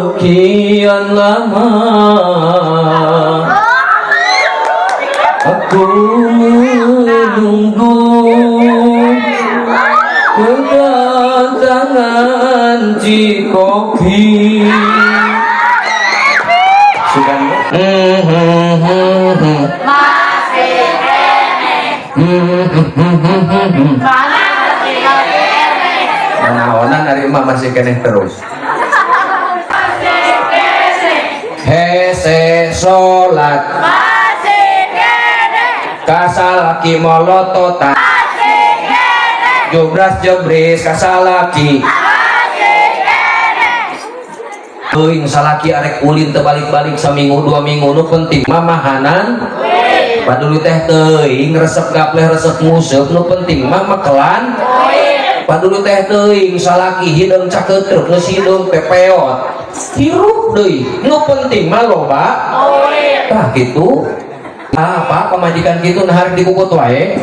sekian lama aku menunggu kedatangan Cikopi. Suka masih naonan dari emak masih keneh terus. Hese sholat masih kene kasalaki molotota jubras jebris kasalaki teuing salaki arek ulin terbalik-balik saminggu 2 minggu nu penting mamahanan paduli teh teuing resep gapleh resep museup nu penting mah mekelan paduli teh teuing salaki hideung caketruk geus hideung pepeot hirup deui nu penting mah loba tah kitu apa pamajikan kitu nah hareup dikukut wae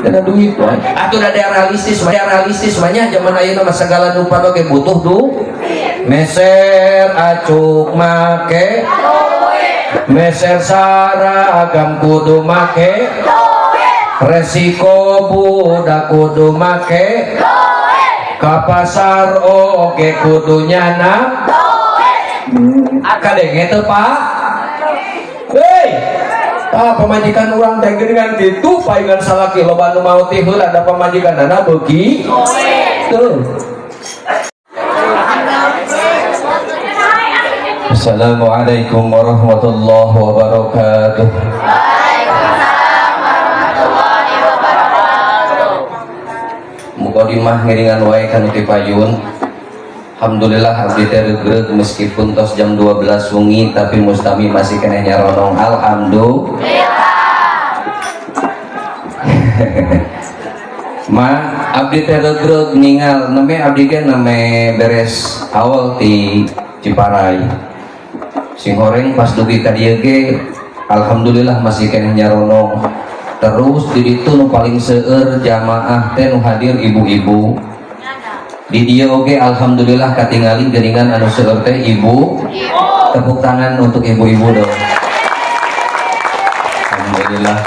ada duit wae atuh ada realistis banyak zaman ayeuna mah segala nu panoge butuh meser acuk make meser saragam kudu make resiko budak kudu make ka pasar oge kudu nyana akadenge teu Pak hei pemajikan orang teh geuningan kitu paingan salaki loba nu mau teh heula ada pemajikanana beuki tuh. Assalamualaikum warahmatullahi wabarakatuh. Waalaikumsalam warahmatullahi wabarakatuh. Mukadimah ngiringan wae kana ti payun. Alhamdulillah abdi teh regreg meskipun tos jam 12 wengi tapi mustami masih keneh nyaronong alhamdulillah. Ma abdi teh regreg ningal neme abdi ge neme beres awal ti Ciparai. Sing horeng pas dugi ka dieu ge alhamdulillah masih keneh nyaronong. Terus di ditu nu paling seueur jamaah teh nu hadir ibu-ibu. Di dia oke alhamdulillah katingali geuningan anu seueur teh ibu. Tepuk tangan untuk ibu-ibu dong. Alhamdulillah.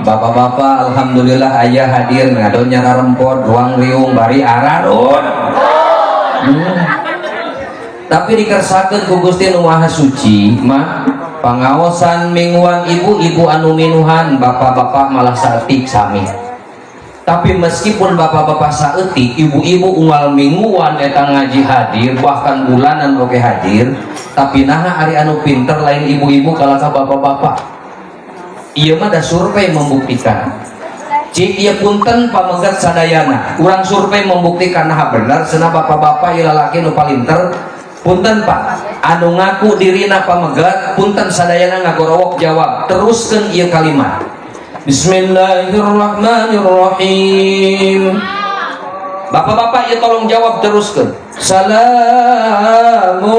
Bapak-bapak alhamdulillah ayah hadir ngadonya rarempot ruang riung bari ararun. Tapi dikersakeun ku Gusti Nu Maha Suci mah pangaosan mingguan ibu-ibu anu minuhan bapak-bapak malah saeutik sami. Tapi meskipun bapak-bapak saeutik, ibu-ibu unggal mingguan eta ngaji hadir, bahkan bulanan oge hadir, tapi naha ari anu pinter lain ibu-ibu kalaka bapak-bapak. Ieu mah da survei membuktikan. Cik ieu punten pamegat sadayana. Urang survei membuktikan naha bener cenah bapak-bapak ieu lalaki nu palinter. Punten Pak, anu ngaku dirina pamegat, punten sadayana ngagorowok jawab. Teruskeun ieu kalimat. Bismillahirrahmanirrahim. Bapak-bapak ya tolong jawab teruskan. Salamu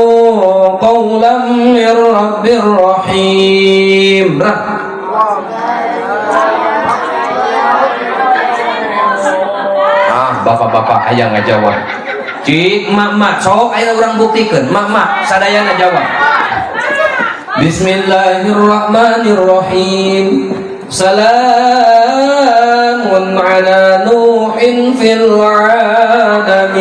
qawlam mir rabbir rahim. Bapak-bapak aya ngajawab. Cik mak sok aya urang buktikeun. Mak sadayana jawab. Bismillahirrahmanirrahim. Salamun ala Nuhin fil alamin.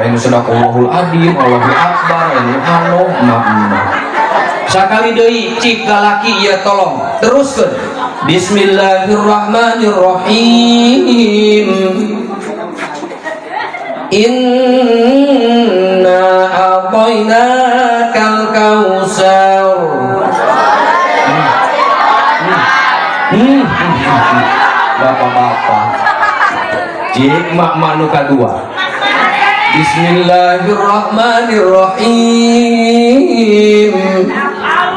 Ini sudah Allahul Adim, Allahul Akbar, Allahul Ma'amah. Sakali deui cik galaki ya tolong teruskeun. Bismillahirrahmanirrahim. Inna a'tainakal kautsar. Bapak-bapak, jik mak manu kadua. Bismillahirrahmanirrahim.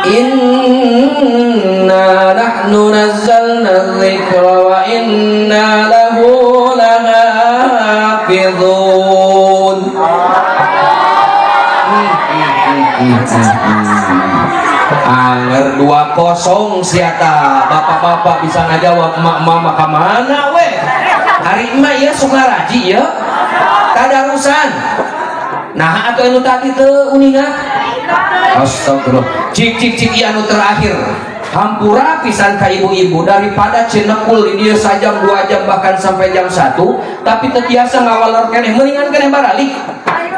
Inna nahnu nazzalna dzikra wa inna lahu lahafizun. Anger 2 kosong siata. Bapak-bapak bisa ngajawab emak-emak maka mana weh. Hari emak ya sok ngaraji ya. Tadarusan. Nah atau anu tadi teu uningan. Astagfirullah. Cik anu terakhir. Hampura pisan ka ibu-ibu daripada cenekul di dia sajam 2 jam bahkan sampai jam 1 tapi tetiasa ngawalor keneh mendingan keneh baralik.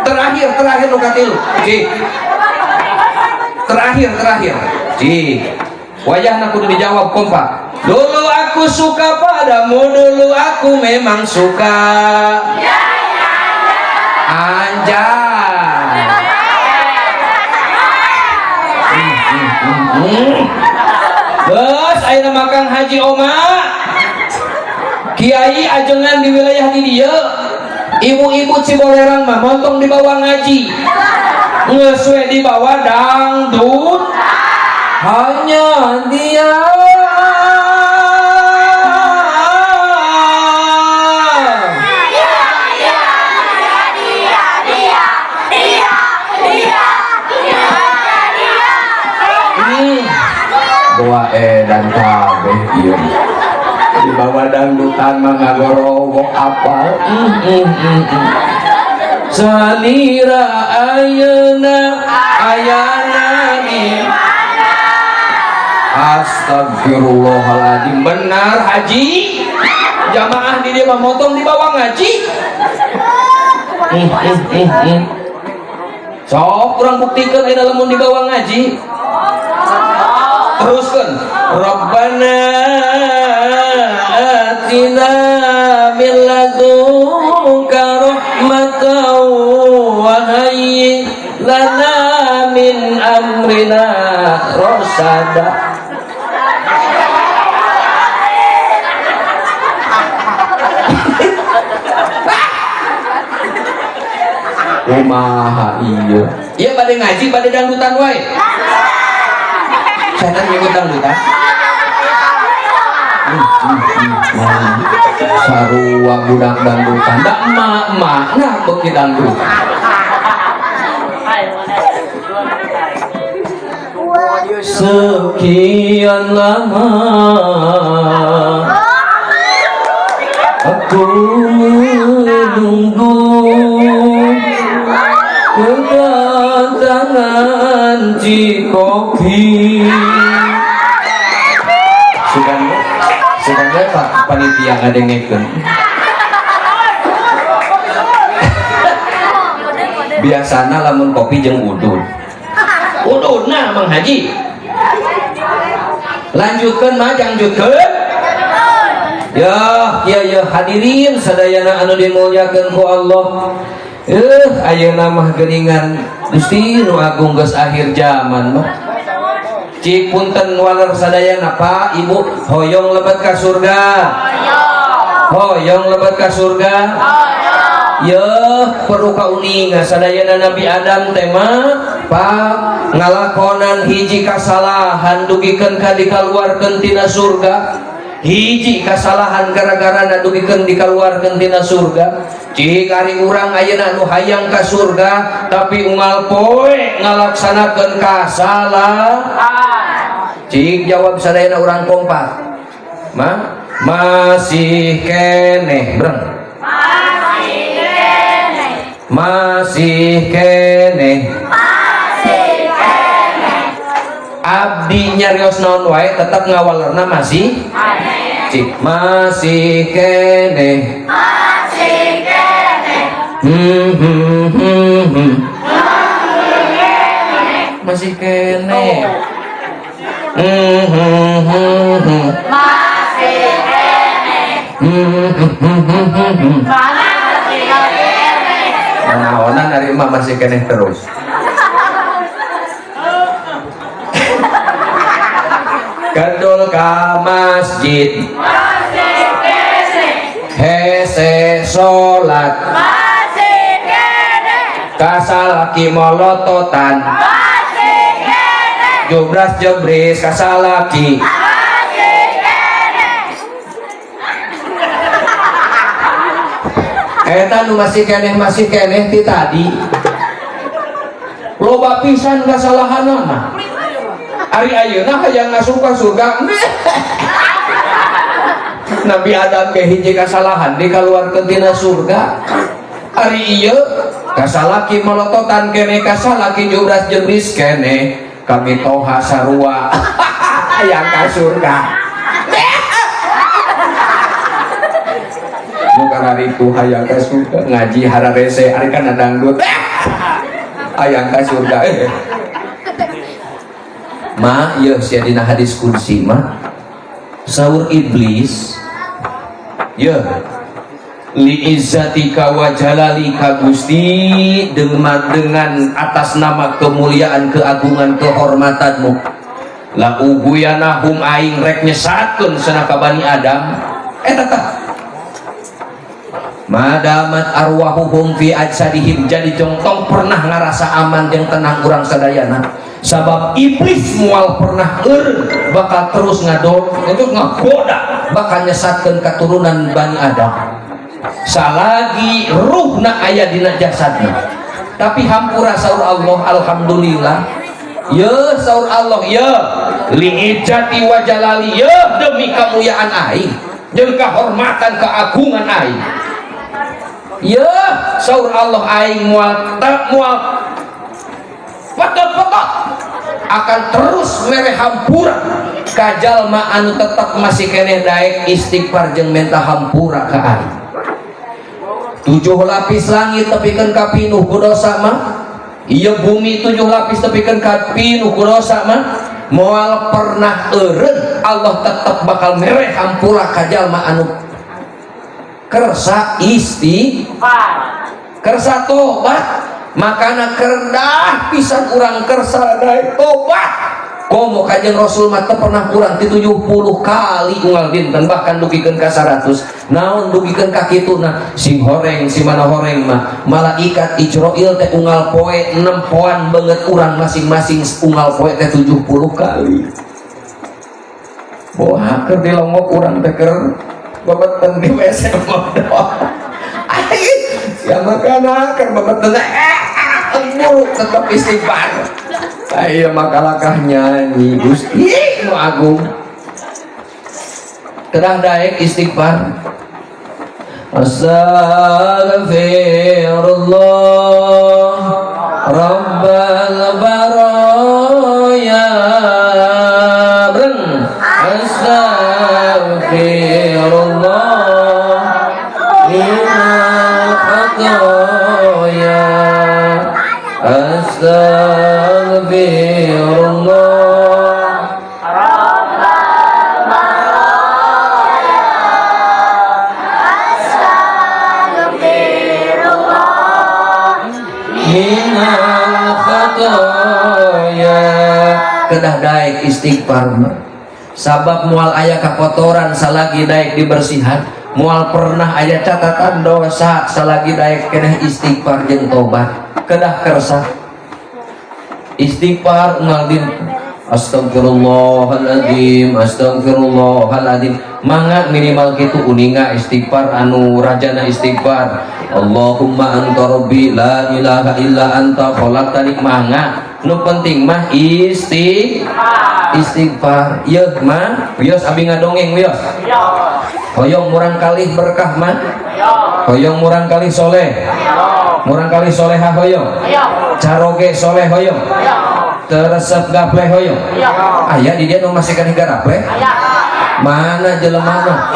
Terakhir nu katilu. Cik. Terakhir. Cik. Wajahna kudu dijawab kompak. Dulu aku suka padamu, dulu aku memang suka. Anjay. Bos, ayeuna makan haji oma. Kiai ajengan di wilayah di dia. Ibu-ibu Cibolerang mah montong di bawah ngaji. Geus we di bawah dangdut. Hanya dia. Doa dan kabeh ieu di bawah dangdutan mah ngagorowok apal. Salira ayeuna di astagfirullahaladzim. Benar haji jamaah di dia mah motong di bawah ngaji. Sok kurang buktikan ayeuna lamun di bawah ngaji. Teruskan Rabbana atina min ladunka rahmatan wa hayyi lana min amrina rasada. Kumaha iya. Iya pada ngaji pada dangdutan wae. Setan ikut dangdutan. Sarua budak dangdutan. Dak emak-emak nah beki dangdut. Sekian lama aku menunggu kedatangan Cikopi. Sudah Pak panitia ngadengekeun. Biasana lamun kopi jeung udud. Ududna Mang Haji. Lanjutkeun mah jangjutkeun. Ya hadirin sadayana anu dimulyakeun ku Allah. Ayeuna mah geuningan Gusti nu agung geus akhir zaman mah. Cik punten waler sadayana Pak Ibu hoyong lebet ka surga. Hoyong lebet ka surga. Ya perlu kauningan sadayana Nabi Adam tema Pak ngalakonan hiji kasalahan dugikeun ka dikaluarkeun tina surga. Hiji kasalahan gara-gara dugikeun dikaluarkeun tina surga. Cik ari urang ayeuna nu hayang ka surga tapi unggal poe ngalaksanakeun kasalahan. Cik jawab sadayana urang kompak. Masih keneh, Breng. Masih keneh. Abdi nyarios naon wae tetep ngawalerna masih. Cik masih keneh. Masih kene. Naonan dari emak masih kene terus. Kedul ka masjid. Hese sholat. Kasalaki molototan. Jubras jebris kasalaki. Eta nu masih keneh ti tadi. Loba pisan kasalahanna. Ari ayeuna hayang ngasup ka surga. Nabi Adam ke hiji kasalahan dikaluarkeun tina surga. Ari ieu kasalaki melototan kene kasalaki jubras jebris kene kami toha sarua hayang ka surga. Bukan hari itu hayang ka surga ngaji hararese ari kana dangdut hayang ka surga. Ma ieu sia dina hadis kursi mah saur iblis ya li izzatika wa jalalika Gusti dengan atas nama kemuliaan keagungan kehormatanmu la uguyanahum aing rek nyesatkeun sanaka Bani Adam tah madamat arwahuhum fi ajsadihim jadi jongtong pernah ngarasa aman jeung tenang urang sadayana sabab iblis mual pernah bakal terus itu ngagoda bakal nyesatkeun keturunan Bani Adam salagi ruhna aya dina jasadna tapi hampura saur Allah alhamdulillah ya saur Allah ya li ijati wa jalali ya demi kemuliaan aing jeung kehormatan keagungan aing ya saur Allah aing mual pokok akan terus mere hampura ka jalma anu tetap masih keneh daek istighfar jeung minta hampura ka aing 7 lapis langit tepikeun ka pinuh ku dosa mah ieu bumi 7 lapis tepikeun ka pinuh ku dosa mah moal pernah eureun Allah tetap bakal mere hampura ka jalma anu kersa istighfar kersa tobat makana kerendah pisan urang kersa daek tobat komo kanjeng Rasul mah teu pernah kurang ti 70 kali unggal dinten bahkan dugikeun ka 100 naon dugikeun ka kituna sing horeng si mana horeng mah malaikat Ijroil teh unggal poe nempoan beungeut urang masing-masing unggal poe teh 70 kali boha keur dilongok urang teh keur babeten di WC modal ya makana keur babeten mulu tetap istighfar ayo maka nyanyi Gusti nu agung kerang daek istighfar astaghfirullah rabbal baraya astaghfirullah minal khataya astaghfirullah rabbal baraya astaghfirullah minal khataya kedah daek istighfar sabab mual aya kakotoran salagi daek dibersihan mual pernah aya catatan dosa salagi daek keneh istighfar jeung tobat kedah kersa istighfar ngaldin astagfirullahaladzim astagfirullahaladzim mangga minimal kitu uninga istighfar anu rajana istighfar Allahumma anta rabbi la ilaha illa anta khalaqtani mangga nu penting mah istighfar yeuh mah wios abi ngadongeng wios hoyong murang kalih berkah mah hoyong murang kalih soleh murang kalih solehah hoyong caroge soleh hoyong teresep gapleh hoyong aya di dia nu masih kan gapleh mana jelemana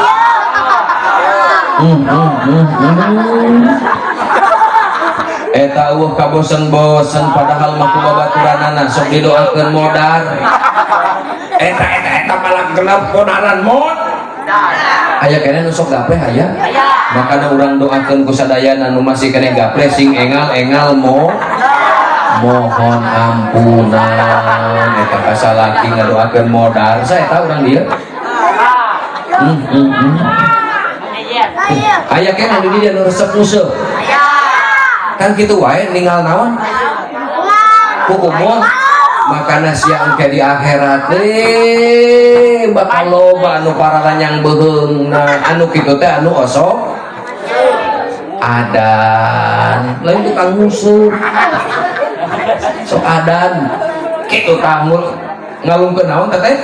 eta eueuh kabosen-bosen padahal mah kubabaturanana sok didoakeun modar eta malah genep kodaran mod aya kene nu sok gapleh aya makana urang doakeun ku sadayana nu masih kene gapleh sing engal-engal mohon ampunan eta kasalaki ngadoakeun modal saya tahu urang dia aya kene di dia nu resep musuh kan kitu wae ninggal naon ku umur makana siang ke di akhirat bakal loba anu paralanyang beuheung anu kitu teh anu osok adan lain tukang musuh sok adan kitu tamul ngalungkeun naon teteh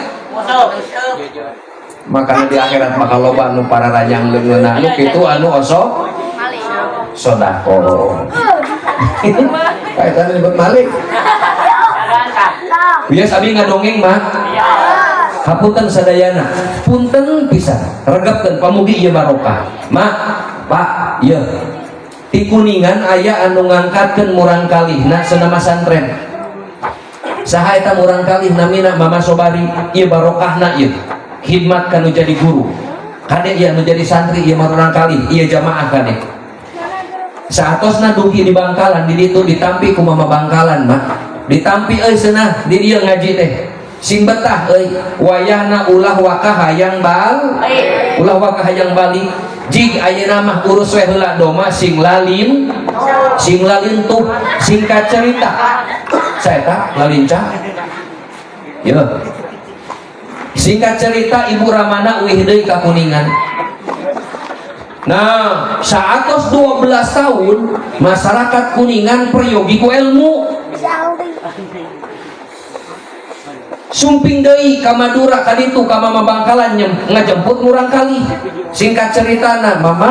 makanya di akhirat bakal loba anu para rajang leungeunna anu kitu anu osok sodako kaitan disebut malik bias abi ngadongeng mah hapunten sadayana punten pisan regepkeun pamugi ieu barokah mak pak ieu di Kuningan aya anu ngangkatkeun murang kalihna senama santren saha eta murang kalih namina Mama Sobari ieu barokahna ieu khidmat kanu jadi guru kade ieu anu jadi santri ieu murang kalih ieu jamaah kade saatosna dugi di Bangkalan di ditu ditampi ku Mama Bangkalan mah ditampi euy seunah di dieu ngaji teh sing betah euy wayahna ulah wakah hayang bal ulah wakah hayang balik jig ayeuna mah urus we heula doma sing lalin tuh singkat cerita saeta lalincah ye singkat cerita Ibu Ramana uih deui ka Kuningan. Nah saatos 12 tahun masyarakat Kuningan peryogi ku ilmu sumping deui ka Madura kaditu ka Mama Bangkalan ngajemput murang kali singkat ceritana mama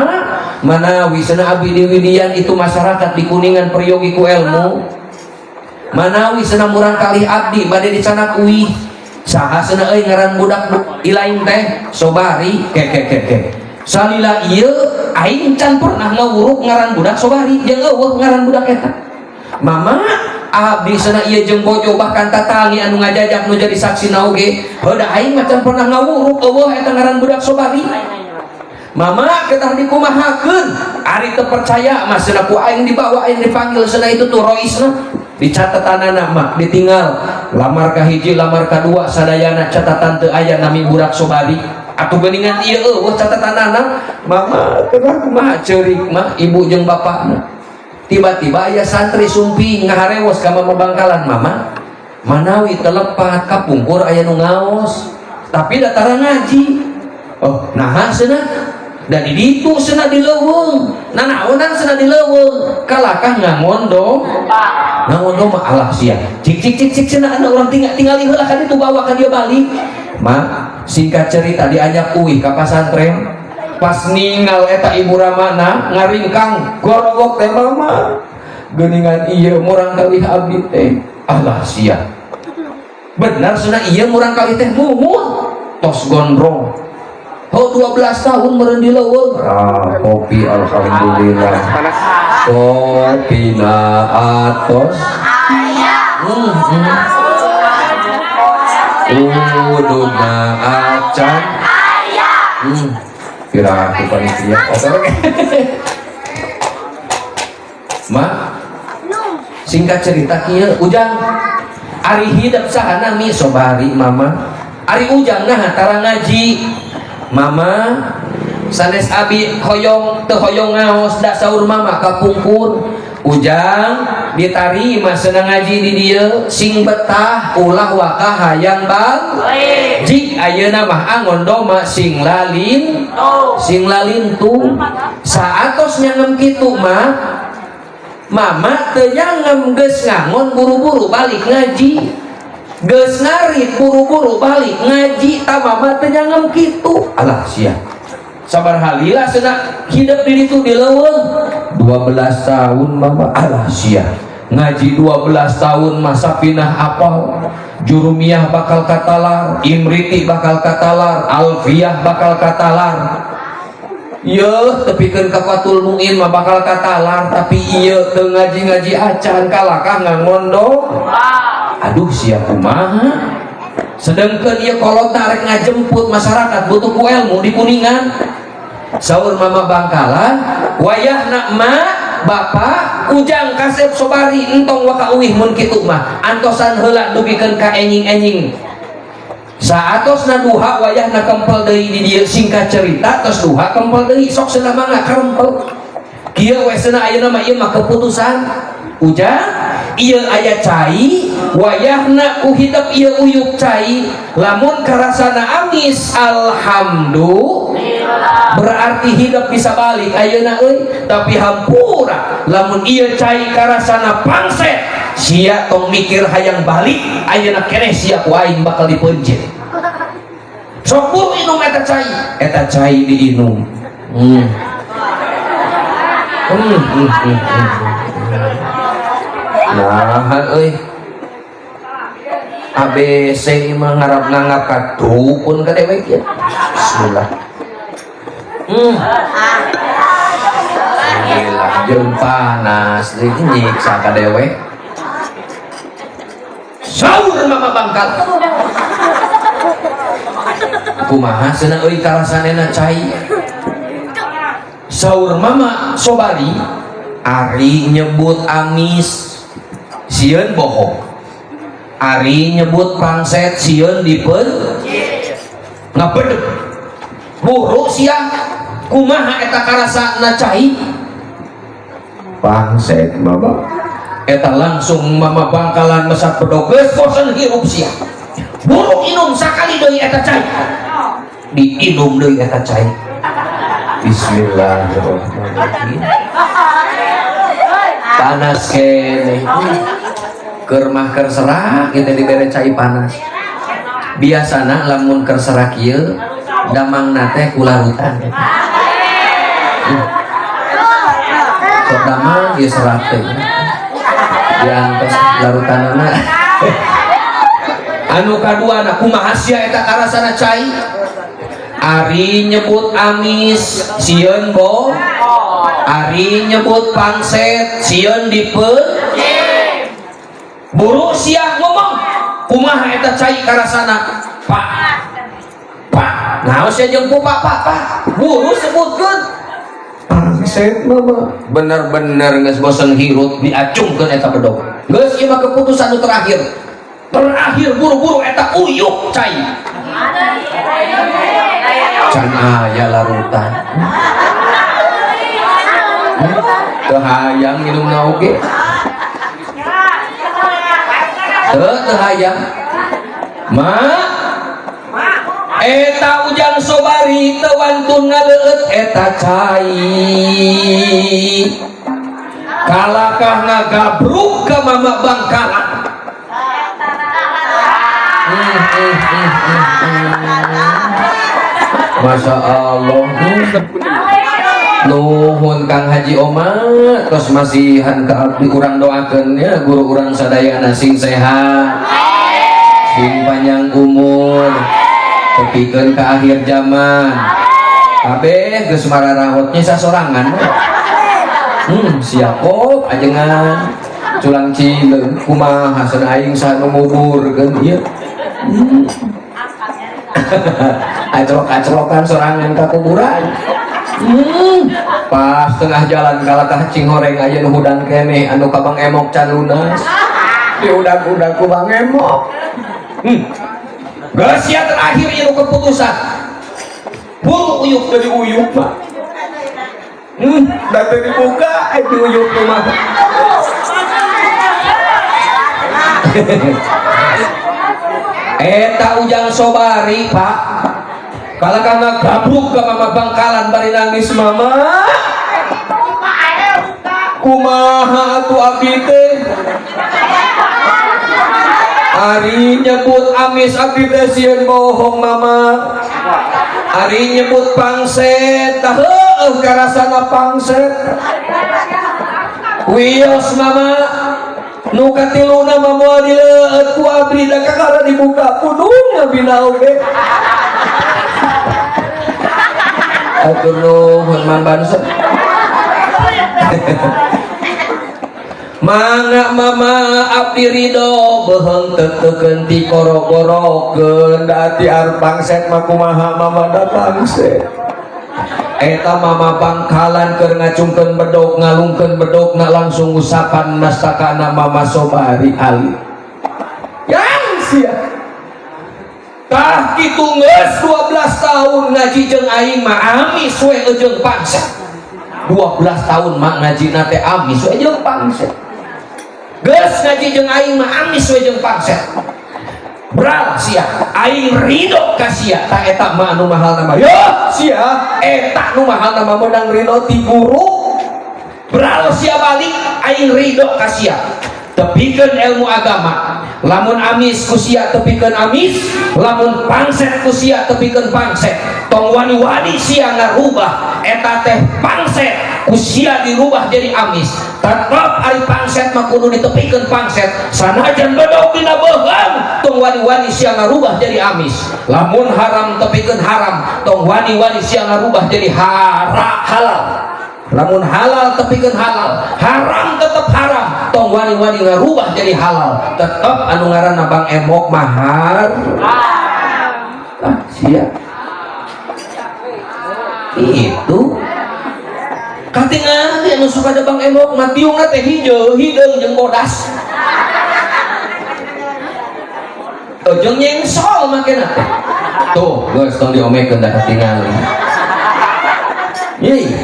manawi cenah abdi di Widian itu masyarakat di Kuningan peryogi ku ilmu manawi cenah murang kali abdi bade dicanak uih saha cenah euy ngaran budak ilaing teh Sobari ke salila ieu aing can pernah ngawuruk ngaran budak Sobari jeung eueuh ngaran budak eta mama abdi cenah ieu jeung bojo bahkan tatangi anu ngajajak nu jadi saksi oge heuda aing macan pernah ngawuruk eueuh eta ngaran budak Sobari mama ketah dikumahakeun ari teu percaya mah cenah ku aing dibawa aing dipanggil cenah itu tuh roisna di catatanana mah ditinggal lamar ka hiji lamar kadua sadayana catatan teu aya nami budak Sobari atuh geuningan ieu eueuh catatanana mama ketah kumaha ceurik mah ibu jeung bapakna tiba-tiba aya santri sumpi ngaharewos ka Mama Bangkalan mama manawi telepat kapungkur aya nu ngaos tapi datara ngaji oh naha cenah dan di ditu cenah dileuweung nanaonan cenah dileuweung kalakah ngamondo mah alah sia cik cenah anu urang tinggali heula ka ditu bawa ka dia balik mah singkat cerita diajak uih ka pasantren pas ningal eta Ibu Ramana ngaringkang gorowok teh mama geuningan ieu murang kalih abdi teh alah sia benar cenah ieu murang kalih teh mumut tos gondrong 12 tahun meureun dileuweung kopi alhamdulillah kopina atos uduna acan kira aku panitia oke mak singkat cerita kieu ujang ari hidup saha nami Sobari mama ari ujang nah tara ngaji mama sanes abi hoyong teu hoyong ngaos da saur mama kapungkur ujang ditarima senang ngaji di dieu sing betah ulah wakah hayang bal jik ayeuna mah angon doma sing lalin tuh saatos nyangem kitu mah mama teu nyangem geus ngangon buru-buru balik ngaji geus ngarit buru-buru balik ngaji ta mama teu nyangem kitu alah sia sabar halila cenah hidup di ditu dileuweung 12 tahun mama alah sia ngaji 12 tahun masa pinah apal jurumiyah bakal katalar imriti bakal katalar alfiyah bakal katalar ieu tepikeun ka Fathul Muin mah bakal katalar tapi ieu teu ngaji-ngaji acan kalakah ngangondo aduh sia kumaha sedengkeun ieu kolotna rek ngajemput masyarakat butuh ku ilmu di Kuningan saur Mama Bangkalan wayahna mak bapak ujang kasep Sobari entong waka uih mun kitu mah antosan heula dugikeun ka enjing-enjing saatosna duha wayahna kempel deui di dieu singkat cerita tos duha kempel deui sok cenah mangga karempel kieu we cenah ayeuna mah ieu mah keputusan ujang ieu aya cai wayahna ku hidup ieu uyuk cai lamun karasana amis alhamdulillah berarti hidup bisa balik ayeuna euy tapi hampura lamun ieu cai karasana pangset sia tong mikir hayang balik ayeuna keneh sia ku aing bakal dipeunceut sok buru inum eta cai diinum nah euy ABC mah ngarap nganggap ka dukun ka dewek ya bismillah gila jeung panas deui nyiksa ka dewek saur mama bangkal kumaha cenah euy karasanena cai saur mama Sobari ari nyebut amis sieun bohong ari nyebut pangset sieun dipeun ngapedeg buru sia kumaha eta karasana cai pangset mama eta langsung mama bangkalan mesak pedog geus bosen hirup sia buru inum sakali deui eta cai diinum deui eta cai bismillahirrahmanirrahim panas kene keur mah keur serak kita dibere cai panas biasana lamun keur serak ieu damangna teh kularutan sok damang ieu serak teh diangtos larutanana anu kaduana kumaha sia eta karasana cai ari nyebut amis sieun bo ari nyebut pangset sieun dipeun buru sia ngomong kumaha eta cai karasana pak naon sia jeung pak buru sebutkeun pangset mama bener-bener geus bosen hirup diacungkeun eta bedog geus ieu mah keputusan nu terakhir buru-buru eta uyuk cai can aya larutan teu hayang minumna oge teu hayang ma eta ujang Sobari teu wantun ngaleueut eta cai kalakah ngagabruk ka mama bangkalan Masya Allah nuhun Kang Haji Oma tos masihan ke abdi urang doakeun ya guru urang sadayana sing sehat sing panjang umur tepikeun ke akhir zaman kabeh geus mararawatnya sasorangan siapop ajengan culang cileung kumaha cenah aing saha nu nguburkeun ieu acrok-acrokan sorangan ka kuburan pas tengah jalan kalakah cing horeng aya nu hudang keneh anu ka Bang Emok can lunas diudag-udag ku Bang Emok geus sia terakhir ieu keputusan buru uyuk teu diuyuk mah da teu dibuka diuyuk mah eta ujang Sobari pak kalau karena gabruk ke mama bangkalan bari nangis mama kumaha atuh abdi teh ari nyebut amis abdi teh sieun bohong mama ari nyebut pangset tah heueuh karasana pangset wios mama nu katiluna mah moal dileueut ku abdi da kakara dibuka pudung abina oge atur nuhun man banset mangga mama abdi ridho beheung teukeun ti korok-korokeun da ti arep pangset mah kumaha mama da pangset eta mama bangkalan keur ngacungkeun bedog ngalungkeun bedogna langsung usapan nastakana mama Sobari ali yang sia tah kitu geus 12 tahun ngaji jeung aing mah amis we jeung pangset 12 tahun mah ngajina teh amis we jeung pangset geus ngaji jeung aing mah amis we jeung pangset beral sia aing ridho ka sia ta eta mah anu mahal nama yo sia eta nu mahal nama modang ridho ti guru beral sia balik aing ridho ka sia tepikeun ilmu agama. Lamun amis kusia tepikeun amis, lamun pangset kusia tepikeun pangset. Tong wani-wani sia ngarubah eta teh pangset kusia dirubah jadi amis. Tetep ari pangset mah kudu ditepikeun pangset. Sanajan bedog dina beuheung, tong wani-wani sia ngarubah jadi amis. Lamun haram tepikeun haram, tong wani-wani sia ngarubah jadi halal. Lamun halal tepikeun halal, haram tetep haram, tong wani-wani ngarubah jadi halal. Tetep anu ngaranna Bang Emok mahar sia itu katingan anu suka ada Bang Emok mah tiungna teh hijau hideung jeung bodas jeung nyengsol makena teh tuh geus tong diomekeun da katingan ye iya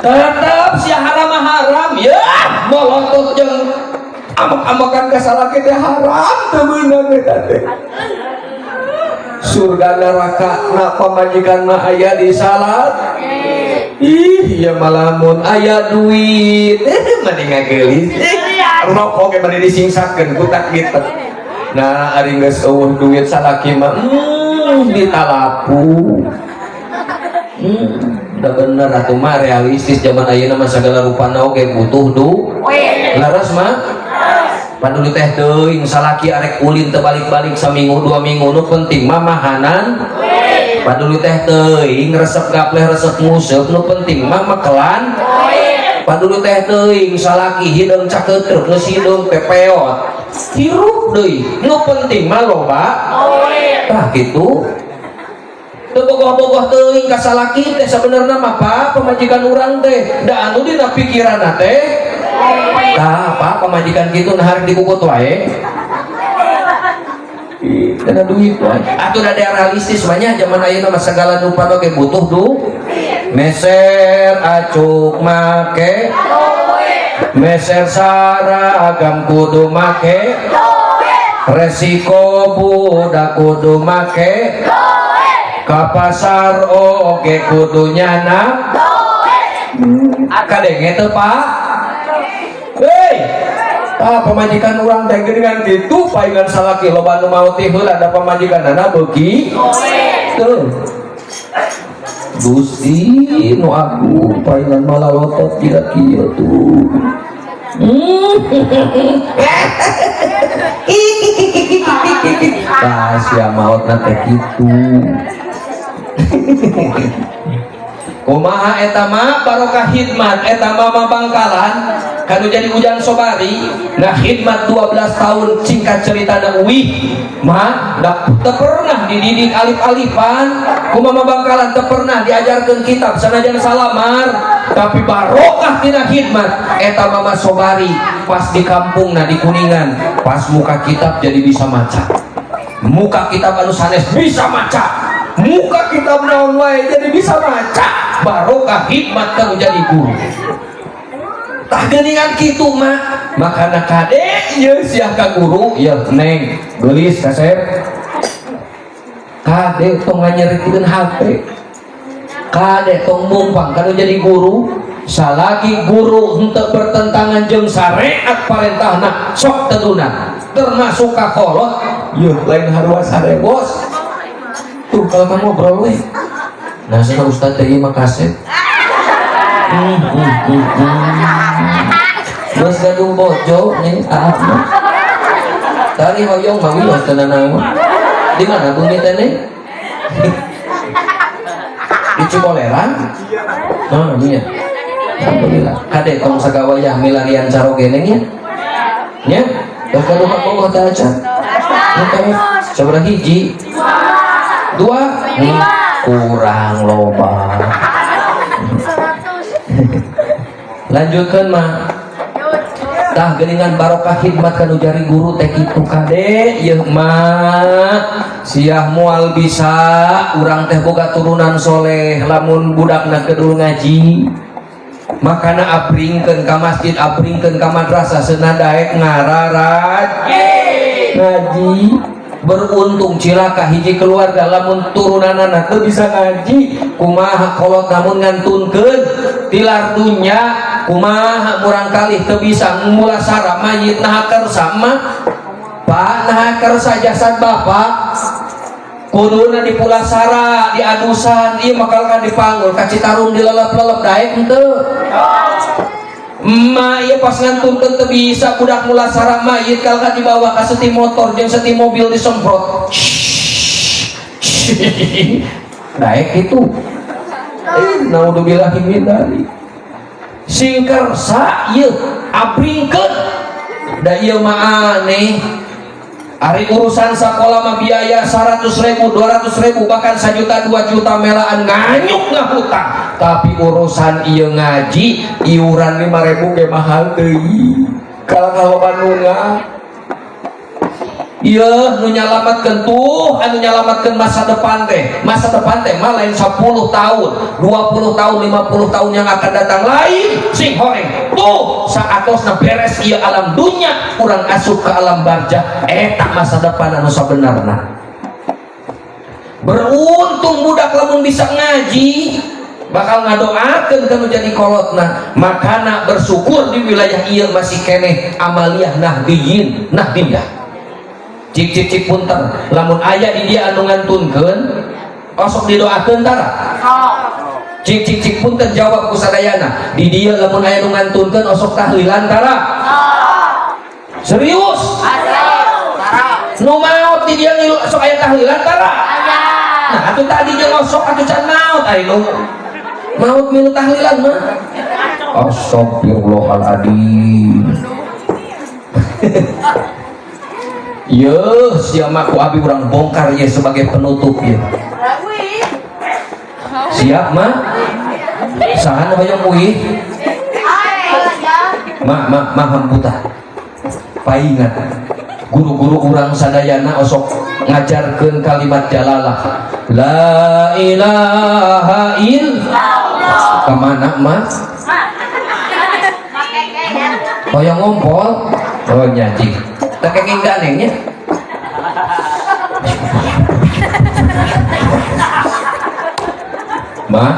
tetap si haram ya molotot jeung amak-amakan kasalaki teh haram teu beunang eta teh surga neraka na pamajikan mah aya di salat ih ya malamun aya duit mending ngagelis rokok ge mending disingsakeun ku takbir nah ari geus eueuh duit salaki mah ditalapu udah bener atuh mah realistis zaman ayeuna mah sagala rupana oge butuh laras mah paduli teh teuing salaki arek ulin teu balik-balik saminggu 2 minggu nu penting mah mahanan paduli teh teuing resep gapleh resep nguseup nu penting mah makelan paduli teh teuing salaki hideung caketruk geus hideung pepeot hirup deui nu penting mah loba tah kitu teu bogoh-bogoh teuing ka salaki teh sabenerna mah pa pamajikan urang teh da anu dina pikiranna teh tah apa pamajikan kitu nah hareup dikukut wae kana duit wae atuh da realistis banyak zaman ayeuna mah sagala nu panoge butuh meser acuk make meser saragam kudu make resiko budak kudu make ka pasar oge kudu nyana kadenge teu Pak hei pamajikan urang teh geuningan kitu paingan salaki loba nu maot teh heula ada pamajikanna beuki tuh Gusti nu aku paingan malalotot tidak kieu tuh rahasia maot teh kitu kumaha eta mah barokah khidmat eta mah Bangkalan kanu jadi Ujang Sobari nah khidmat 12 tahun singkat cerita da uih mah teu pernah dididik alif-alifan kumaha Bangkalan teu pernah diajarkeun kitab sanajan salamar tapi barokah tina khidmat eta mah Sobari pas di kampungna di Kuningan pas muka kitab jadi bisa maca muka kitab anu sanes bisa maca muka kitab naon wae jadi bisa maca barokah hikmat kanu jadi guru tah geuningan kitu mah makana kade ieu sia ka guru ieu neng geulis kasep kade tong nganyerikeun HP kade tong mumpang kanu jadi guru salagi guru henteu bertentangan jeung syariat parentahna sok teduna termasuk ka kolot ieu lain harua sare bos tuh kalau kamu ngobrol weh nah sana Ustaz teh mah kaset bos gadung bojo nih tari hoyong mah wios tenan mah di mana bumi teh nih di Ciboleran oh iya alhamdulillah kade tong sagawayah milarian carogene nya nya terus gadung apa teh aja sabaraha hiji 2 kurang loba lanjutkan mah tah geuningan barokah khidmat kanu jari guru teh kitu kade ieu mah siah moal bisa urang teh boga turunan soleh lamun budakna kedul ngaji makana abringkeun ka masjid abringkeun ka madrasah seunah daek ngararaj ngaji beruntung cilaka hiji keluarga lamun turunanana teu bisa ngaji kumaha kolot namun ngantunkeun tilar dunya kumaha murang kalih teu bisa mulasara mayit naha kersa mah Pak naha kersa jasad bapak kuduna di pulasara di adusan ieu makalkan dipanggul ka Citarum dilelep-lelep daek henteu emak ieu pas ngantunkeun teu bisa budak mulasara mayit kalkan dibawa ka seti motor jeung seti mobil disemprot daek itu naudzubillahi min dzalik sing kersa ieu abringkeun da ieu mah aneh ari urusan sekolah mah biaya 100.000 200.000 bahkan 1 juta 2 juta melaan nganyuk ngahutang tapi urusan ieu ngaji iuran 5.000 ge mahal deui kalau Bandungan ieu nu nyalamatkeun tuh anu nyalamatkeun masa depan teh mah lain 10 tahun 20 tahun 50 tahun yang akan datang lain sing horeng tuh saatosna beres ieu alam dunya urang asup ke alam barzah eta masa depan anu sabenerna beruntung budak lamun bisa ngaji bakal ngadoakeun kana jadi kolotna makana bersyukur di wilayah ieu masih keneh amaliyah nahdiyah cik punten lamun aya di dia anu ngantunkeun osok didoakeun tara cik punten jawab ku sadayana di dia lamun aya anu ngantunkeun osok tahlilan tara serius nu maot di dia ngilu osok aya tahlilan tara nah atuh tadi jeung osok atuh can maot ari nu maot milu tahlilan mah astagfirullahaladzim siapa ku abi urang bongkar ya sebagai penutup ya siap mah sahan hoyong uih mah hambuta paingat guru-guru urang sadayana osok ngajarkeun kalimat jalalah la ilaha illallah kemana mah hoyong ngompol oh nyaji tak kenging ganengnya mah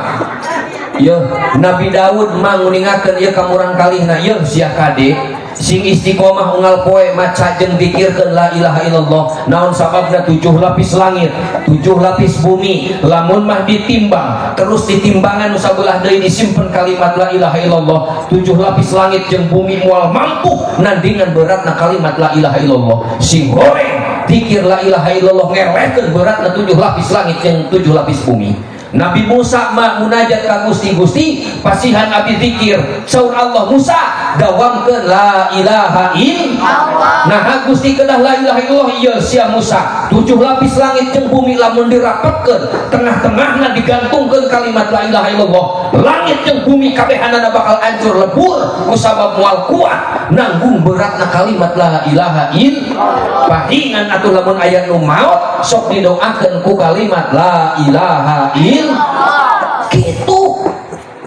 ya Nabi Daud mah nguningakeun ieu ka murang kalihna ieu sia kade sing istiqomah unggal poe maca jeung zikirkeun la ilaha illallah naon sababna 7 lapis langit 7 lapis bumi lamun mah ditimbang terus ditimbangan nu sabelah deui disimpen kalimat la ilaha illallah 7 lapis langit jeung bumi moal mampu nandingan beratna kalimat la ilaha illallah sing goreng zikir la ilaha illallah ngelehkeun beratna 7 lapis langit jeung 7 lapis bumi Nabi Musa mah munajat ka Gusti pasihan abdi zikir saur Allah Musa dawamkeun la ilaha illallah nah Gusti kedah la ilaha illallah ieu sia Musa 7 lapis langit jeung bumi lamun dirapetkeun tengah-tengahna digantungkeun kalimat la ilaha illallah langit jeung bumi kabehanana bakal hancur lebur kusabab moal kuat nanggung beratna kalimat la ilaha illallah pahingan atuh lamun aya nu maot sok didoakeun ku kalimat la ilaha illallah gitu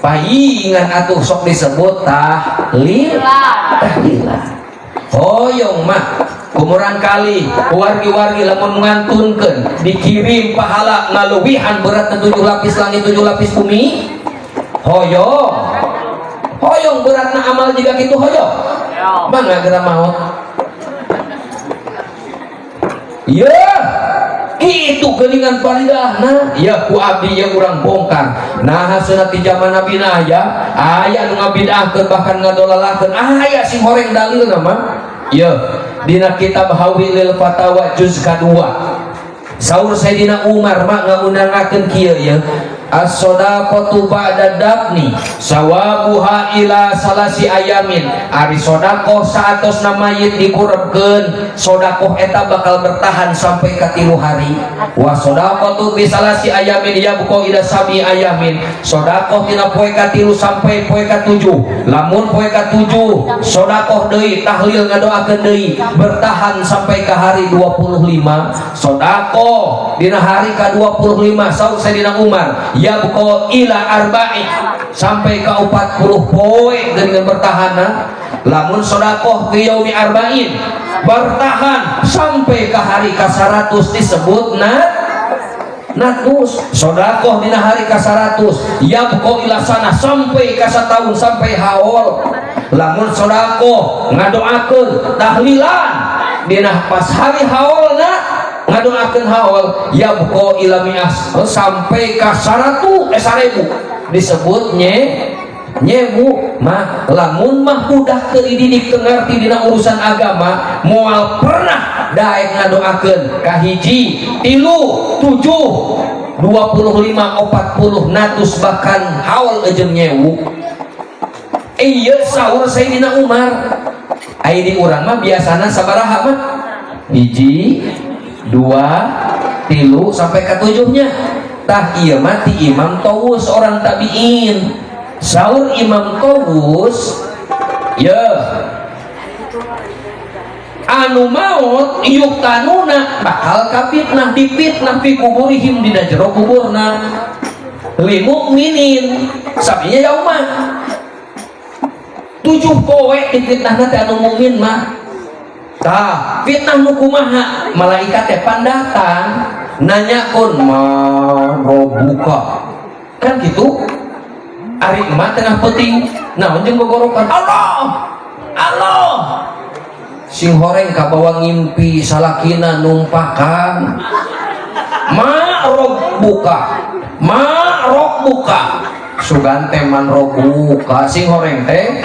paingan atuh sok disebut tahlilah hoyong mah kumurang kali wargi-wargi lamun ngantunkeun dikirim pahala ngaluwihan beratna 7 lapis langit 7 lapis bumi hoyong beratna amal juga gitu hoyong mangga geura maot itu geningan paridahna ya ku abdi yang urang bongkar nah hasilna ti zaman Nabi aya aya nu ngabidahkeun bahkan ngadolalakeun aya sing horeng dalilna mah ya dina kitab Hawilil Fatawa juz kadua saur Sayyidina Umar mah ngaundangakeun kieu ya as-shadaqatu ba'da dafni sawabuha ila salasi ayamin ari sodakoh saatosna mayit dikurebkeun sodakoh eta bakal bertahan sampai ka 3 hari wa shadaqatu bi salasi ayamin ya buka ila sabi ayamin sodakoh tina poe ka 3 sampai poe ka 7 lamun poe ka 7 sodakoh deui tahlil ngadoakeun deui bertahan sampai ka hari 25 sodakoh dina hari ka 25 saur Sayyidina Umar ya buka ila arba'in sampai ke 40 poe dengan bertahanan lamun sodakoh fi yaumi arba'in bertahan sampai ke hari ke-100 disebut natus. Sodakoh dina hari ke-100 yabqa ila sana sampai ke setahun sampai haul. Lamun sodakoh ngadoakeun tahlilan dina pas hari haulna ngadoakeun haul yabqa ila mi'as sampai ke 1000 disebut nyewu mah. Lamun mah udah dididik ngerti dina urusan agama moal pernah daek ngadoakeun ka hiji 3 7 25 40 natus bahkan haul jeung nyewu. Iya sahur Sayyidina Umar aya di urang mah biasana sabaraha mah hiji 2 3 sampai ke 7-nya. Tah ieu mah ti Imam Tawus orang tabiin. Sahur Imam Tawus ya anu maut yuktanuna bakal kapitnah dipitnah fi kuburihim dina jero kuburna lil mukminin sabinya yauma 7 poe dipitnahna teh anu mukmin mah. Tah fitnah nu kumaha malaikat teh pandatang nanyakeun ma robuka kan gitu. Ari emak tengah penting naon jeung gogorokan Allah sing horeng ka bawah ngimpi salakina numpakan ma robbuka sugan teh man robbuka sing horeng teh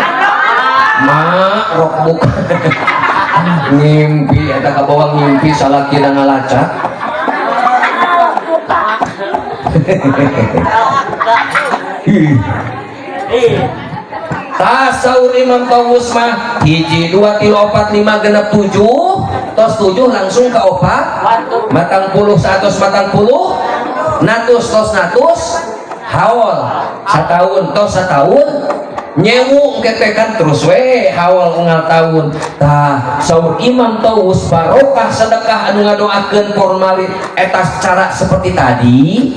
ma robbuka ngimpi eta ka bawah ngimpi salakina ngalacak Tasaur Imam Tawus mah hiji 2 3 4 5 genep 7 tos 7 langsung ke 4 matang 10 100 matang 10 natus tos natus haul setahun tos setahun nyewu ketekan terus we haul unggal tahun. Tah saur Imam Tawus barokah sedekah anu ngadoakeun formalin eta cara seperti tadi.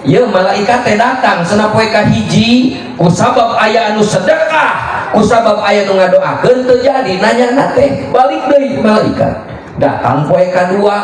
Ya malaikat teh datang senapoe ka hiji kusabab aya anu sedekah kusabab aya nu ngadoakeun teu jadi nanyana teh balik deui malaikat datang poe kadua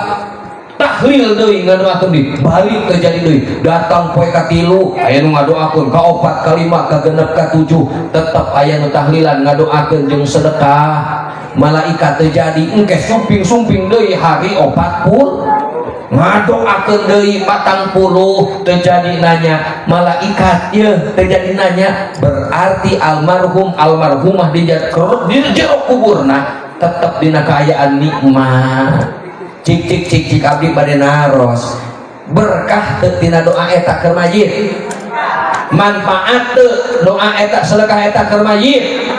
tahlil deui ngadoakeun deui balik teu jadi deui datang poe katilu aya nu ngadoakeun ka 4 ka 5 ka 6 ka 7 tetep aya nu tahlilan ngadoakeun jeung sedekah malaikat teu jadi engke sumping-sumping deui hari 40 ngadoakeun deui 40 terjadi nanya malaikat ya terjadi nanya berarti almarhumah di jero kuburna tetep dina kaayaan nikmat cik abdi bade naros berkah teu tina doa eta keur mayit manfaat teu doa eta sedekah eta keur mayit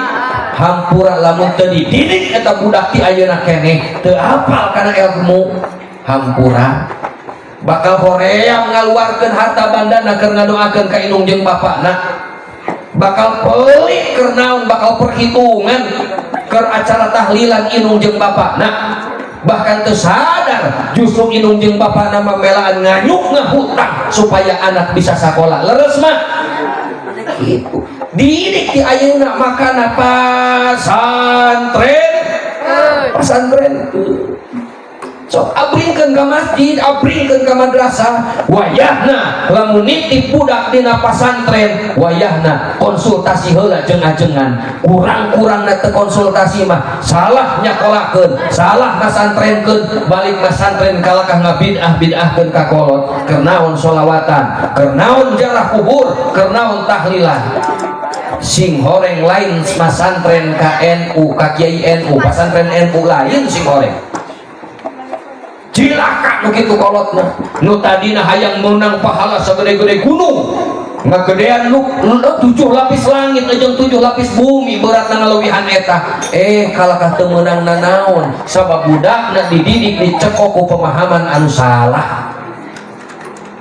hampura lamun teu dididik eta budak ti ayeuna keneh teu hafal kana ilmu hampura bakal hoream ngaluarkeun harta bandana keur ngadoakeun ka indung jeung bapana bakal pelik keur naon bakal perhitungan keur acara tahlilan indung jeung bapana bahkan teu sadar justru indung jeung bapana mamelaan nganyuk ngahutang supaya anak bisa sakola leres mah gitu didik ti ayeuna makana pasantren sok abringkeun ka masjid abringkeun ka madrasah wayahna lamun nitip budak dina pasantren wayahna konsultasi heula jeung ajengan kurang-kurangna teu konsultasi mah salah nyakolakeun salah ngasantrenkeun balik ngasantren kalakah ngabid'ah-bid'ahkeun ka kolot keur naon sholawatan keur naon jarah kubur keur naon tahlilan sing horeng lain pasantren ka NU ka Kiai NU pasantren NU lain sing horeng cilaka begitu kolotna nu tadina hayang menang pahala sagede-gede gunung ngagedean lu 7 lapis langit jeung 7 lapis bumi beratna ngalewihan eta kalakah teu meunang nanaon sabab budakna dididik dicekok ku pemahaman anu salah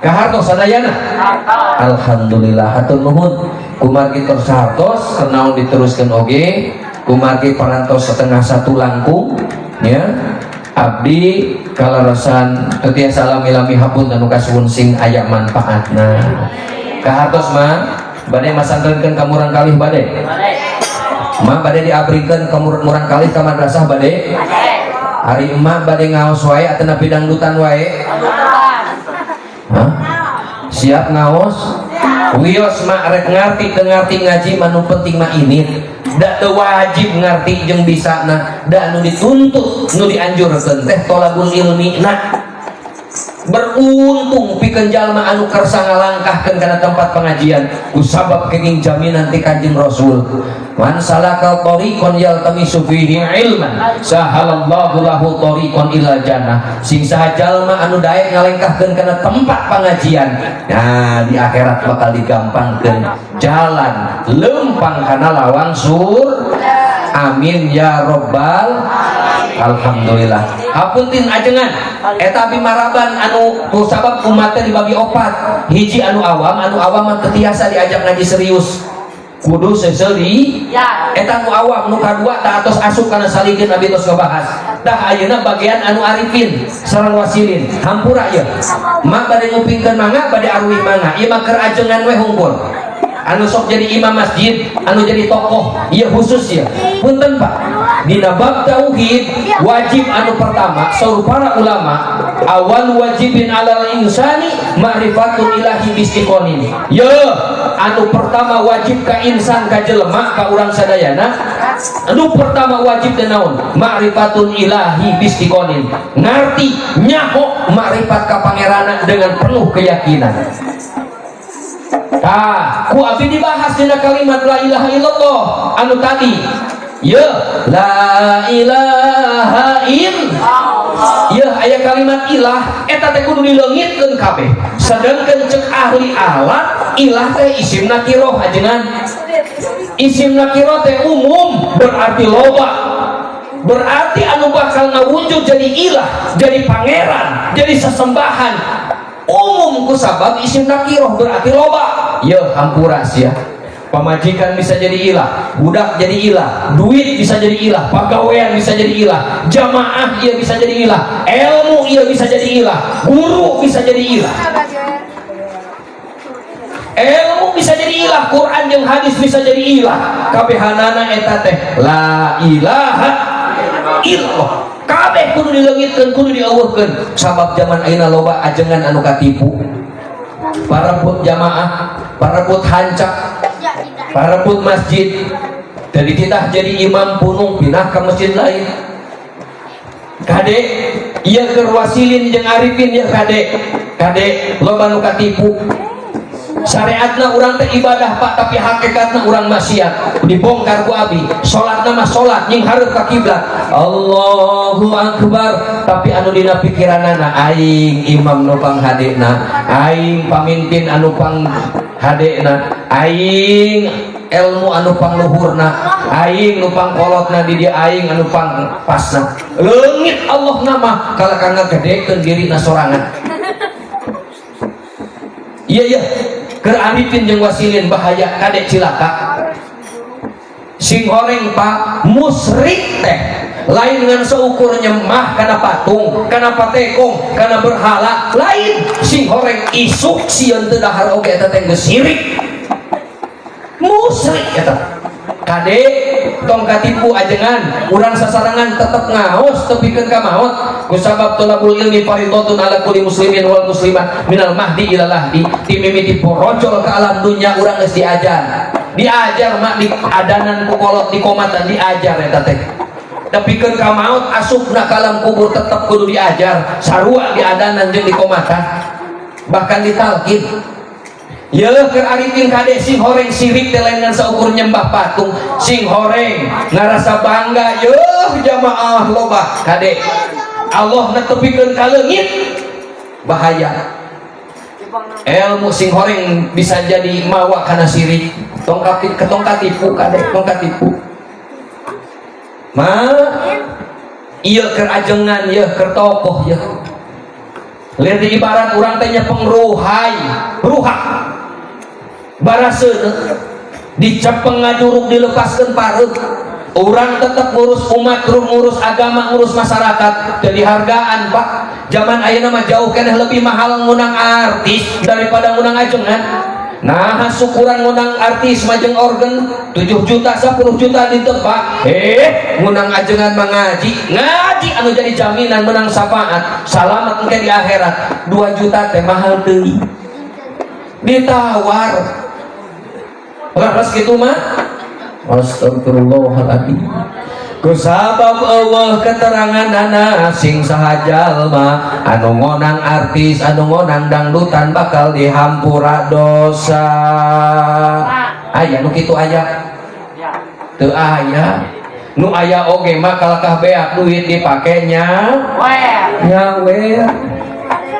kahartos sadayana alhamdulillah hatur nuhun kumargi tos sahartos kenaon diteruskeun oge kumargi parantos setengah satu langkung ya abdi kalarasan tetiasa lami-lami hapunten nu kasuwun sing aya manfaatna kahartos mah bade masantrenkeun ka murang kalih bade Mah bade diabrikeun ka murang kali ka madrasah bade. Hari emak bade ngaos wae atau napi dangdutan wae. Hah? Siap ngaos? Wios mak rek ngarti teu ngarti ngaji manu penting mah ini. Da teu wajib ngarti jeung bisana, da anu dituntut nu dianjurkeun teh thalabul ilmi na. Beruntung pikeun jalma anu kersa ngalangkahkeun kana tempat pengajian kusabab kenging jaminan ti Kanjeng Rasul. Man salakal tariqan yaltamisu fihi ilman sahalallahu lahu tariqan ila jannah. Sing saha jalma anu daek ngalengkahkeun kana tempat pengajian, nah di akhirat bakal digampangkeun jalan lempang kana lawang surga. Amin ya robbal alhamdulillah. Hapuntin ajengan eta abi maraban anu kusabab umatnya dibagi opat. Hiji anu awam mah ketiasa diajak ngaji serius kudu seuseuh eta anu awam. Nu kadua tah atos asup kana salikeun abi tos ngebahas. Tah ayeuna bagian anu arifin sareng wasilin hampura ieu mak bade ngupingkeun mangga bade arwih mangga ieu mah keur ajengan we hungkul. Anu sok jadi imam masjid, anu jadi tokoh, iya khusus ya. Punten Pak, dina bab tauhid wajib anu pertama saur para ulama awal wajibin alal insani ma'rifatul ilahi bistiqonin. Ya, anu pertama wajib ka insan ka jelema ka urang sadayana. Anu pertama wajib teh naon? Ma'rifatul ilahi bistiqonin. Ngarti nyaho ma'rifat ka pangerana dengan penuh keyakinan. Nah, ku abi dibahas dina kalimat la ilaha illallah anu tadi. Ya, la ilaha illallah. Ya, aya kalimat ilah eta teh kudu dileungitkeun kabeh. Sedengkeun ceuk ahli alat ilah teh isim nakirah ajengan. Isim nakirah teh umum berarti loba. Berarti anu bakal ngawujud jadi ilah, jadi pangeran, jadi sesembahan umum kusabab isim nakirah berarti loba. Ya hampuras ya. Pamajikan bisa jadi ilah, budak jadi ilah, duit bisa jadi ilah, pagawean bisa jadi ilah, jamaah ia bisa jadi ilah, ilmu ia bisa jadi ilah, guru bisa jadi ilah, ilmu bisa jadi ilah, Quran yang hadis bisa jadi ilah. Kabehanana eta teh la ilaha illallah. Kabeh kudu dileungitkeun, kudu dieuweuhkeun. Sabab zaman ayeuna loba ajengan anu katipu. Parebut jamaah, parebut hancak, parebut masjid. Dari kita jadi imam punung pindah ke masjid lain. Kade, iya keur wasilin jeung arifin ya kade loba nu katipu. Syariatna urang teh ibadah Pak, tapi hakikatna urang maksiat. Dibongkar ku abi. Salatna mah salat nying hareup ka kiblat. Allahu akbar, tapi anu dina pikiranana aing imam nu panghadena, aing pamimpin anu panghadena, aing ilmu anu pangluhurna, aing nu pangkolotna di dia, aing anu pangpasna. Leungit Allah nama kalakana gedekeun dirina sorangan. Iya keur arifin jeung wasilin bahaya kadek cilaka. Sing horeng Pak musyrik teh lain dengan seukur nyembah kana patung, kana patekong, kana berhala, lain sing horeng isuk sieun teu dahar oge eta teh geus syirik. Musyrik eta. Kade tong katipu ajengan urang sasarangan tetep ngaos tepikeun ka maot kusabab thalabul ilmi fardhatun ala kulli muslimin wal muslimat minal mahdi ila lahdi. Ti mimiti porojol ka alam dunya urang geus diajar mak di adanan ku kolot di komatan diajar eta teh. Tepikeun ka maot asupna ka alam kubur tetep kudu diajar sarua di adanan jeung di komatan bahkan ditalkin. Ya keur arifin kade sing horeng sirik teh lain saukur nyembah patung, sing horeng ngarasa bangga yeuh jamaah loba kade Allah netepikeun ka leungit bahaya. Ilmu sing horeng bisa jadi mawa kana sirik. Tong katipu kade tong katipu. Ieu keur ajengan ieu keur tokoh ieu. Lihat di ibarat urang teh nyepeng ruhak baraseun dicepeng ngajuruk dilepaskeun pareut. Urang tetap ngurus umat, ngurus agama, ngurus masyarakat. Jadi hargaan Pak. Zaman ayeuna mah jauh keneh lebih mahal ngunang artis daripada ngunang ajengan. nah syukuran ngunang artis majeng organ 7 juta 10 juta ditebak ngunang ajengan mengaji ngaji anu jadi jaminan menang syafaat selamat engke di akhirat 2 juta teh mahal teuing ditawar laras gitu mah astagfirullahaladzim kusabab Allah keterangan anak sing sahajal mah anu ngonang artis anu ngonang dangdutan bakal dihampura dosa aya nu kitu aya teu aya nu aya oge mah kalakah beak duit dipakenya nyawer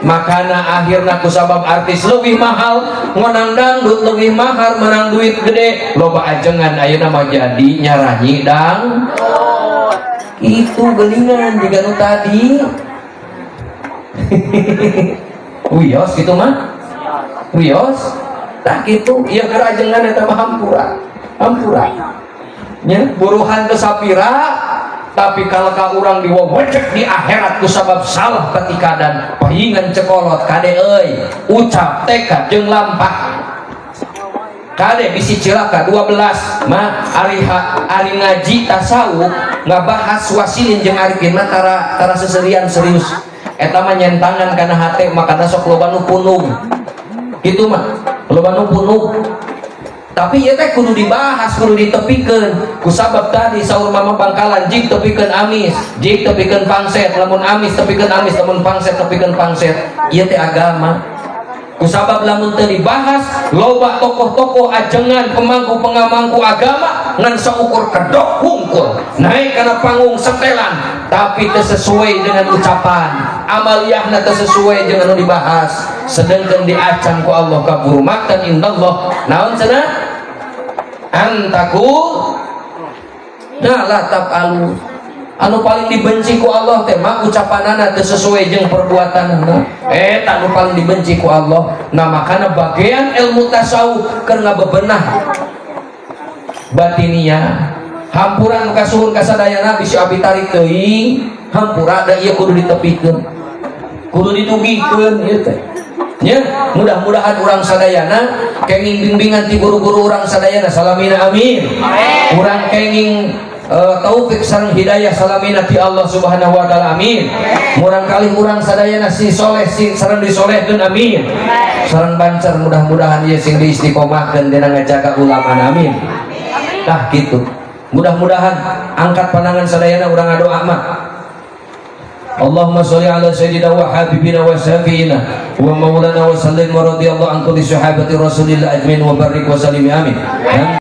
makana akhirna kusabab artis lebih mahal ngonang dangdut lebih mahal menang duit gede loba ajengan ayeuna mah jadi nyaranyi dang itu gelingan juga nu tadi wios gitu mah wios tak gitu ieu keur ajengan eta mah hampura nya buruhan teu sapira tapi kalau ka urang diwewecek di akhirat kusabab salah ketika dan pahingan cekolot kade euy ucap tekad jeung lampah kade bisi cilaka 12 mah ari ngaji tasawuf ngabahas wasilin jeung arifin mah tara seserian serius eta mah nyentangan kana hate makana sok loba nu punung kitu mah loba nu punung tapi ieu teh kudu dibahas kudu ditepikeun kusabab tadi saur mama Bangkalan jik tepikeun amis jik tepikeun pangset lamun amis tepikeun amis lamun pangset tepikeun pangset ieu teh agama kusabab lamun teu dibahas loba tokoh-tokoh ajengan pemangku-pengamangku agama ngan saukur kedok hungkul naik kana panggung setelan tapi teu sesuai dengan ucapan amaliyahna teu sesuai jeung anu dibahas sedangkan diacan ku Allah kaburu maktan indallah naon cenah antaku nah la tafalu anu paling dibenci ku Allah teh mah ucapanana teu sesuai jeung perbuatanana eta anu paling dibenci ku Allah nah makana bagian ilmu tasawuf keur ngabebenah batiniah hampura nu kasuhun kasadayana bisi abi tarik teuing hampura da ieu kudu ditepikeun kudu ditugikeun ieu teh nya mudah-mudahan urang sadayana kenging bimbingan ti guru-guru urang sadayana salamina amin urang kenging taufik sareng hidayah salamina ti Allah Subhanahu wa taala amin murang kalih urang sadayana si soleh si sareng disolehkeun amin sareng bancer mudah-mudahan ieu sing diistiqomahkeun dina ngajaga ulama amin tah kitu mudah-mudahan angkat pandangan sadayana urang ngadoa mah Allahumma sholli ala sayyidina wa habibina wa syafiina wa maulana wa sallim wa radiyallahu an kulli sahabati rasulillah ajmain wa barik wa sallim amin